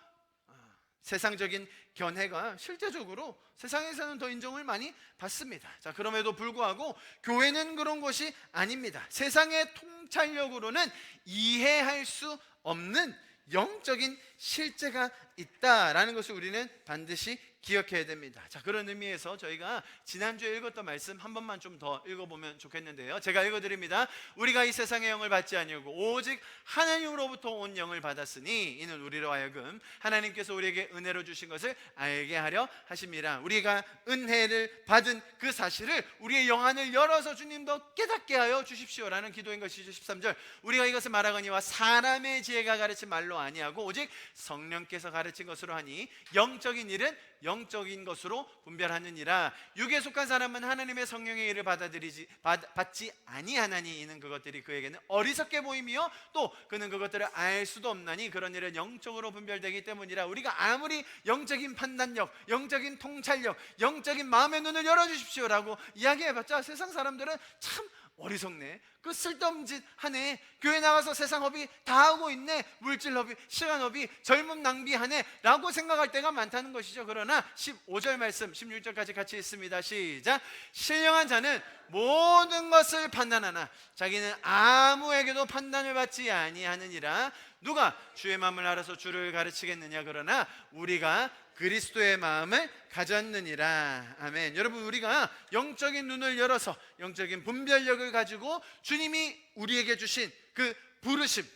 세상적인 견해가 실제적으로 세상에서는 더 인정을 많이 받습니다. 자, 그럼에도 불구하고 교회는 그런 것이 아닙니다. 세상의 통찰력으로는 이해할 수 없는 영적인 실제가 있다라는 것을 우리는 반드시 기억해야 됩니다. 자, 그런 의미에서 저희가 지난주에 읽었던 말씀 한 번만 좀 더 읽어보면 좋겠는데요, 제가 읽어드립니다. 우리가 이 세상의 영을 받지 아니하고 오직 하나님으로부터 온 영을 받았으니 이는 우리로 하여금 하나님께서 우리에게 은혜로 주신 것을 알게 하려 하심이라. 우리가 은혜를 받은 그 사실을 우리의 영안을 열어서 주님 더 깨닫게 하여 주십시오라는 기도인 것이죠. 13절, 우리가 이것을 말하거니와 사람의 지혜가 가르친 말로 아니하고 오직 성령께서 가르친 것으로 하니 영적인 일은 영적인 것으로 분별하느니라. 육에 속한 사람은 하나님의 성령의 일을 받지 아니하나니 이는 그것들이 그에게는 어리석게 보이며 또 그는 그것들을 알 수도 없나니 그런 일은 영적으로 분별되기 때문이라. 우리가 아무리 영적인 판단력, 영적인 통찰력, 영적인 마음의 눈을 열어주십시오라고 이야기해봤자 세상 사람들은 참 어리석네, 그 쓸데없는 짓 하네, 교회 나가서 세상 허비 다 하고 있네, 물질 허비, 시간 허비, 젊음 낭비하네 라고 생각할 때가 많다는 것이죠. 그러나 15절 말씀 16절까지 같이 읽습니다. 시작. 신령한 자는 모든 것을 판단하나 자기는 아무에게도 판단을 받지 아니하느니라. 누가 주의 마음을 알아서 주를 가르치겠느냐. 그러나 우리가 그리스도의 마음을 가졌느니라. 아멘. 여러분, 우리가 영적인 눈을 열어서 영적인 분별력을 가지고 주님이 우리에게 주신 그 부르심,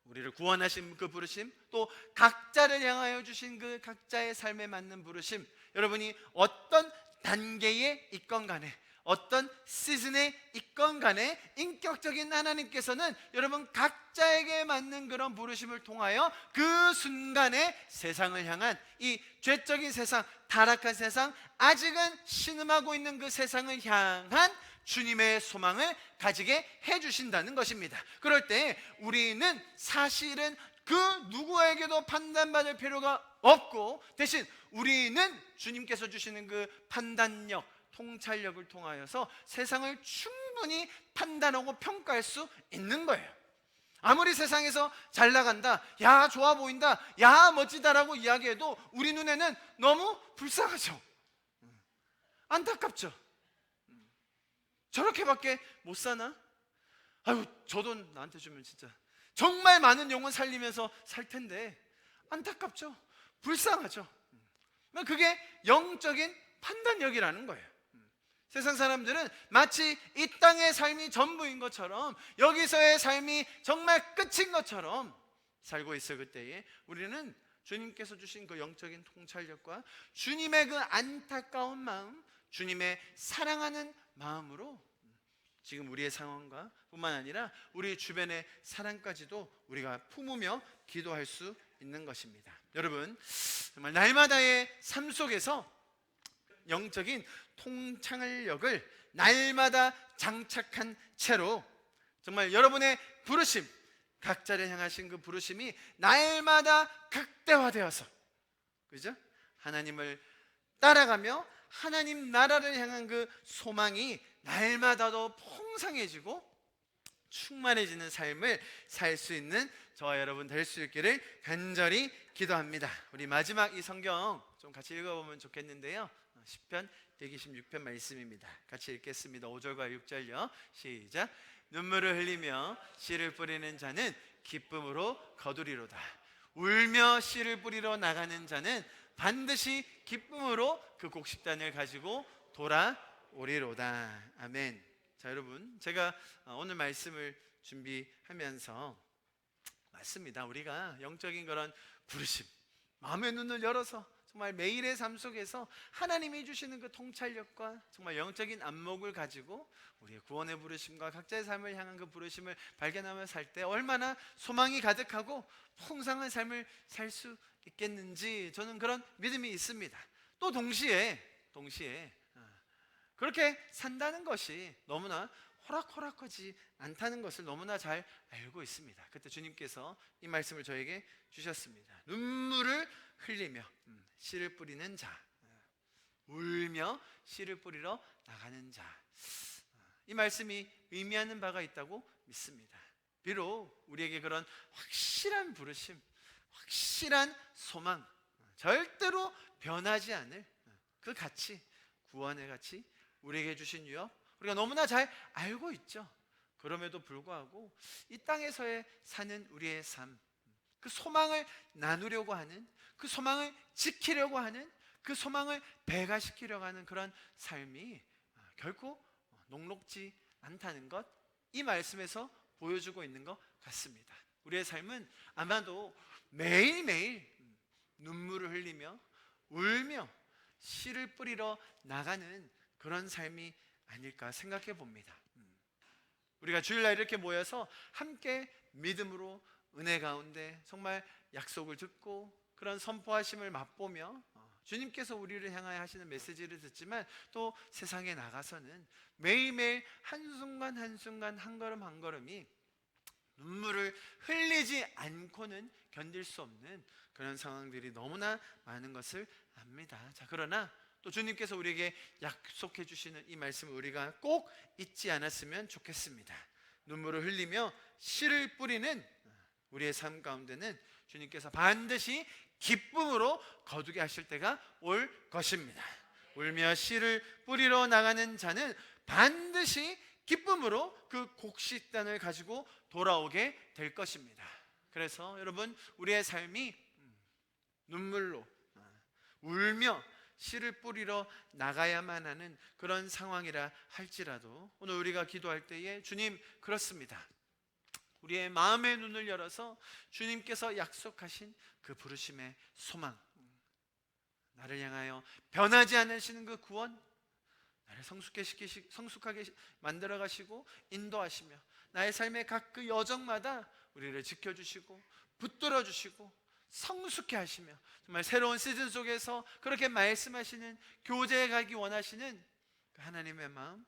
우리를 구원하신 그 부르심, 또 각자를 향하여 주신 그 각자의 삶에 맞는 부르심, 여러분이 어떤 단계에 있건 간에, 어떤 시즌에 있건 간에 인격적인 하나님께서는 여러분 각자에게 맞는 그런 부르심을 통하여 그 순간에 세상을 향한 이 죄적인 세상, 타락한 세상, 아직은 신음하고 있는 그 세상을 향한 주님의 소망을 가지게 해주신다는 것입니다. 그럴 때 우리는 사실은 그 누구에게도 판단받을 필요가 없고, 대신 우리는 주님께서 주시는 그 판단력, 통찰력을 통하여서 세상을 충분히 판단하고 평가할 수 있는 거예요. 아무리 세상에서 잘 나간다, 야 좋아 보인다, 야 멋지다라고 이야기해도 우리 눈에는 너무 불쌍하죠. 안타깝죠. 저렇게밖에 못 사나? 아유, 저 돈 나한테 주면 진짜 정말 많은 영혼 살리면서 살 텐데. 안타깝죠. 불쌍하죠. 그게 영적인 판단력이라는 거예요. 세상 사람들은 마치 이 땅의 삶이 전부인 것처럼, 여기서의 삶이 정말 끝인 것처럼 살고 있을 그때에 우리는 주님께서 주신 그 영적인 통찰력과 주님의 그 안타까운 마음, 주님의 사랑하는 마음으로 지금 우리의 상황과 뿐만 아니라 우리 주변의 사랑까지도 우리가 품으며 기도할 수 있는 것입니다. 여러분, 정말 날마다의 삶 속에서 영적인 통찰력을 날마다 장착한 채로 정말 여러분의 부르심, 각자를 향하신 그 부르심이 날마다 극대화되어서, 그죠? 하나님을 따라가며 하나님 나라를 향한 그 소망이 날마다 더 풍성해지고 충만해지는 삶을 살 수 있는 저와 여러분 될 수 있기를 간절히 기도합니다. 우리 마지막 이 성경 좀 같이 읽어보면 좋겠는데요, 시편 126편 말씀입니다. 같이 읽겠습니다. 5절과 6절요. 시작. 눈물을 흘리며 씨를 뿌리는 자는 기쁨으로 거두리로다. 울며 씨를 뿌리러 나가는 자는 반드시 기쁨으로 그 곡식단을 가지고 돌아오리로다. 아멘. 자, 여러분, 제가 오늘 말씀을 준비하면서 맞습니다. 우리가 영적인 그런 부르심, 마음의 눈을 열어서 정말 매일의 삶 속에서 하나님이 주시는 그 통찰력과 정말 영적인 안목을 가지고 우리의 구원의 부르심과 각자의 삶을 향한 그 부르심을 발견하며 살 때 얼마나 소망이 가득하고 풍성한 삶을 살 수 있겠는지 저는 그런 믿음이 있습니다. 또 동시에 그렇게 산다는 것이 너무나 호락호락하지 않다는 것을 너무나 잘 알고 있습니다. 그때 주님께서 이 말씀을 저에게 주셨습니다. 눈물을 흘리며 씨를 뿌리는 자, 울며 씨를 뿌리러 나가는 자. 이 말씀이 의미하는 바가 있다고 믿습니다. 비록 우리에게 그런 확실한 부르심, 확실한 소망, 절대로 변하지 않을 그 가치, 구원의 가치, 우리에게 주신 유업, 우리가 너무나 잘 알고 있죠. 그럼에도 불구하고 이 땅에서의 사는 우리의 삶, 그 소망을 나누려고 하는, 그 소망을 지키려고 하는, 그 소망을 배가시키려고 하는 그런 삶이 결코 녹록지 않다는 것, 이 말씀에서 보여주고 있는 것 같습니다. 우리의 삶은 아마도 매일매일 눈물을 흘리며 울며 씨를 뿌리러 나가는 그런 삶이 아닐까 생각해 봅니다. 우리가 주일날 이렇게 모여서 함께 믿음으로 은혜 가운데 정말 약속을 듣고 그런 선포하심을 맛보며 주님께서 우리를 향하여 하시는 메시지를 듣지만 또 세상에 나가서는 매일매일 한순간 한순간 한 걸음 한 걸음이 눈물을 흘리지 않고는 견딜 수 없는 그런 상황들이 너무나 많은 것을 압니다. 자, 그러나 또 주님께서 우리에게 약속해 주시는 이 말씀을 우리가 꼭 잊지 않았으면 좋겠습니다. 눈물을 흘리며 씨를 뿌리는 우리의 삶 가운데는 주님께서 반드시 기쁨으로 거두게 하실 때가 올 것입니다. 울며 씨를 뿌리러 나가는 자는 반드시 기쁨으로 그 곡식단을 가지고 돌아오게 될 것입니다. 그래서 여러분, 우리의 삶이 눈물로 울며 씨를 뿌리러 나가야만 하는 그런 상황이라 할지라도 오늘 우리가 기도할 때에 주님, 그렇습니다. 우리의 마음의 눈을 열어서 주님께서 약속하신 그 부르심의 소망, 나를 향하여 변하지 않으시는 그 구원, 나를 성숙하게 만들어 가시고 인도하시며 나의 삶의 각 그 여정마다 우리를 지켜주시고 붙들어 주시고 성숙해 하시며 정말 새로운 시즌 속에서 그렇게 말씀하시는, 교제해 가기 원하시는 그 하나님의 마음,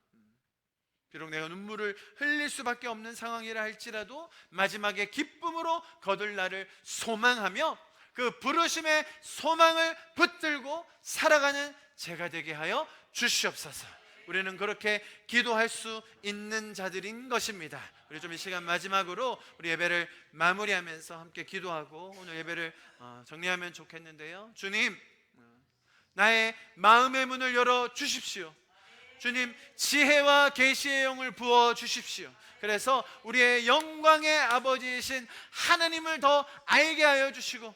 비록 내가 눈물을 흘릴 수밖에 없는 상황이라 할지라도 마지막에 기쁨으로 거둘 날을 소망하며 그 부르심의 소망을 붙들고 살아가는 제가 되게 하여 주시옵소서. 우리는 그렇게 기도할 수 있는 자들인 것입니다. 우리 좀 이 시간 마지막으로 우리 예배를 마무리하면서 함께 기도하고 오늘 예배를 정리하면 좋겠는데요. 주님, 나의 마음의 문을 열어 주십시오. 주님, 지혜와 계시의 영을 부어 주십시오. 그래서 우리의 영광의 아버지이신 하나님을 더 알게 하여 주시고,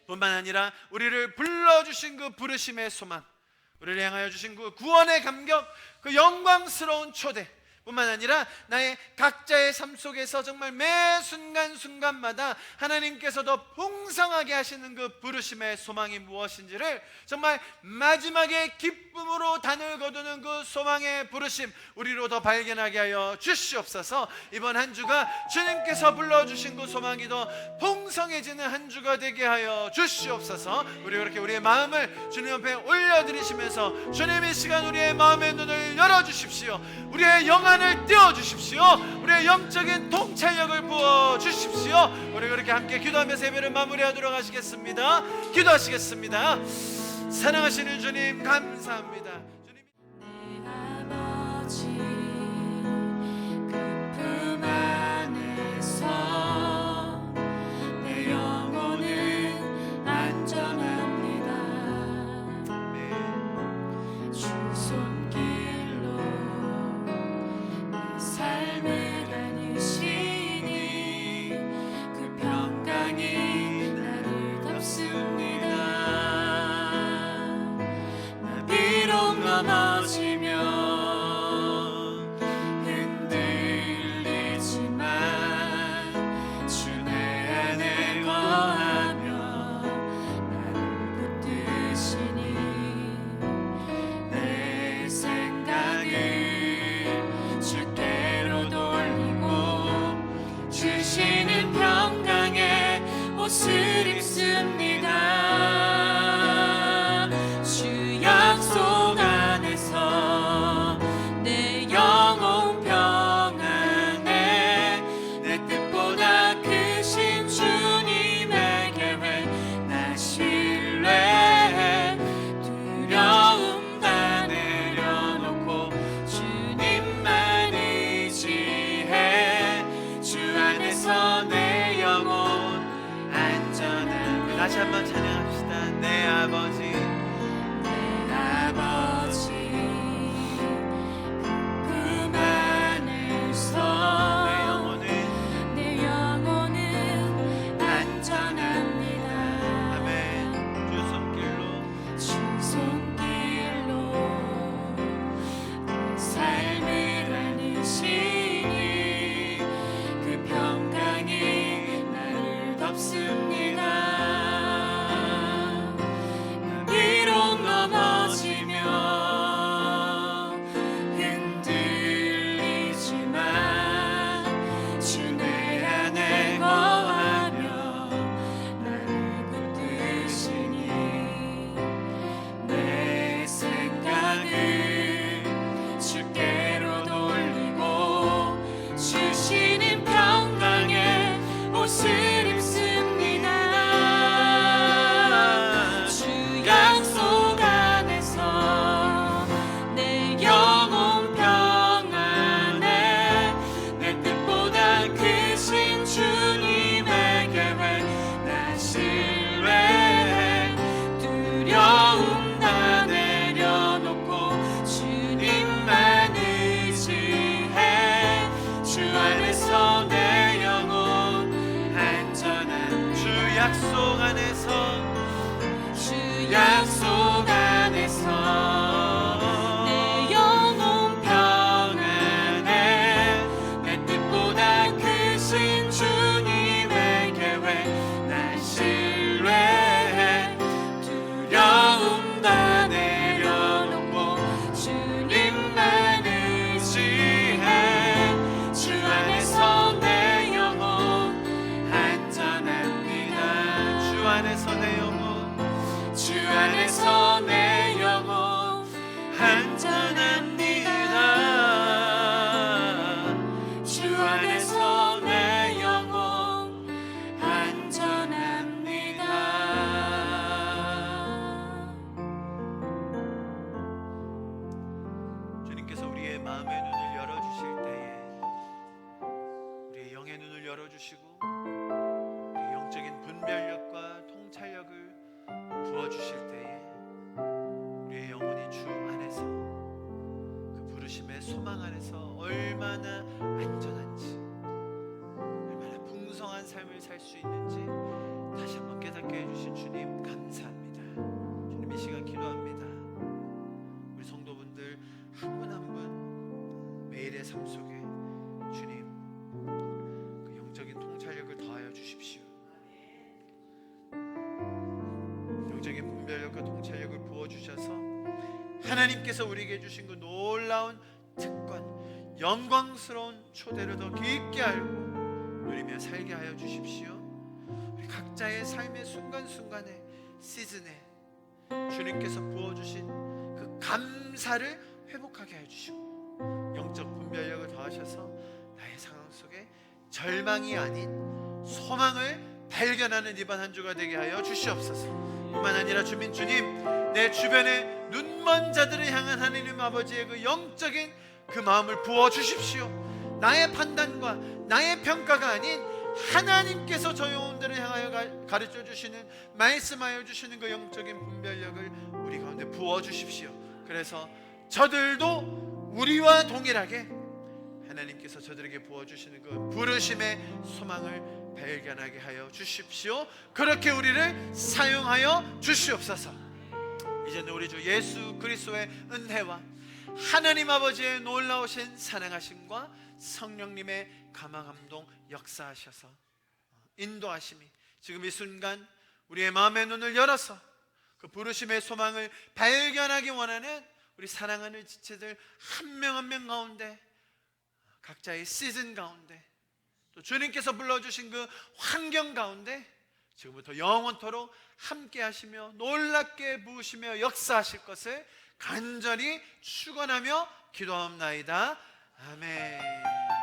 뿐만 아니라 우리를 불러주신 그 부르심의 소망, 우리를 향하여 주신 그 구원의 감격, 그 영광스러운 초대, 뿐만 아니라 나의 각자의 삶 속에서 정말 매 순간순간마다 하나님께서 더 풍성하게 하시는 그 부르심의 소망이 무엇인지를 정말 마지막에 기쁨으로 단을 거두는 그 소망의 부르심, 우리로 더 발견하게 하여 주시옵소서. 이번 한 주가 주님께서 불러주신 그 소망이 더 풍성해지는 한 주가 되게 하여 주시옵소서. 우리 그렇게 우리의 마음을 주님 앞에 올려드리시면서 주님 이 시간 우리의 마음의 눈을 열어주십시오. 우리의 영안을 띄워주십시오. 우리의 영적인 통찰력을 부어주십시오. 우리 그렇게 함께 기도하면서 예배를 마무리하도록 하시겠습니다. 기도하시겠습니다. 사랑하시는 주님 감사합니다. 주님. 내 아버지 그 품 안에서 내 영혼은 안전합니다. 주 손길로 내 삶을 안으시니 그 평강이 나를 덮습니다. 비록 넘어지면 흔들리지만 주 내 안에 거하며 나를 붙드시니 내 생각을 주께로 돌리고 주시는 평강의 옷을 입습니다. 약속 안에서 내 영혼 평안에 내 뜻보다 크신 주님의 계획 나 신뢰해 두려움 다 내려놓고 주님만 의지해 주 안에서 내 영혼 안전함. 다시 한번 찬양합시다. 내 아버지 품 안에서 내 영혼은 안전합니다. 아멘. 주 손길로 내 삶을 안으시니 그 평강이 나를 덮습니다. 비록 넘어지면 흔들리지만 주 내 안에 거하며 나를 붙드시니 내 생각을 주께로 돌리고 주시는 평강의 옷을 입습니다. 주 약속 안에서 내 영혼 평안에 내 뜻보다 크신 주님의 계획 나 신뢰해 두려움 다 내려놓고 주님만 의지해 주 안에서 내 영혼 안전한 주 약속 안에서 주 약속 안에서 내 영혼 평안에 내 뜻보다 크신 주님의 계획 나 신뢰해 두려움 다 내려놓고 주님 안에서 내 영혼 주 안에서 내 영혼 안전합니다. 주 안에서 내 영혼 안전합니다. 주님께서 우리의 마음의 눈을 열어주실 때에 우리의 영의 눈을 열어주시고 우리의 영적인 분별력과 통찰력을 부어주실 때에 우리의 영혼이 주 안에서 그 부르심의 소망 안에서 얼마나 안전한지 얼마나 풍성한 삶을 살 수 있는지 다시 한번 깨닫게 해주신 주님 감사합니다. 주님 이 시간 기도합니다. 우리 성도분들 한 분 한 분 매일의 삶 속에 주님 그 영적인 통찰력을 더하여 주십시오. 영적인 분별력과 통찰력을 부어주셔서 하나님께서 우리에게 주신 그 놀라운 특권 영광스러운 초대를 더 깊게 알고 누리며 살게 하여 주십시오. 우리 각자의 삶의 순간순간에 시즌에 주님께서 부어주신 그 감사를 회복하게 해주시고 영적 분별력을 더하셔서 나의 상황 속에 절망이 아닌 소망을 발견하는 이번 한 주가 되게 하여 주시옵소서. 뿐만 아니라 주님 내 주변에 눈먼 자들을 향한 하나님 아버지의 그 영적인 그 마음을 부어주십시오. 나의 판단과 나의 평가가 아닌 하나님께서 저 영혼들을 향하여 가르쳐 주시는 말씀하여 주시는 그 영적인 분별력을 우리 가운데 부어주십시오. 그래서 저들도 우리와 동일하게 하나님께서 저들에게 부어주시는 그 부르심의 소망을 발견하게 하여 주십시오. 그렇게 우리를 사용하여 주시옵소서. 이제는 우리 주 예수 그리스도의 은혜와 하나님 아버지의 놀라우신 사랑하심과 성령님의 감화감동 역사하셔서 인도하심이 지금 이 순간 우리의 마음의 눈을 열어서 그 부르심의 소망을 발견하기 원하는 우리 사랑하는 지체들 한 명 한 명 가운데 각자의 시즌 가운데 또 주님께서 불러주신 그 환경 가운데 지금부터 영원토록 함께 하시며 놀랍게 부으시며 역사하실 것을 간절히 축원하며 기도하옵나이다. 아멘.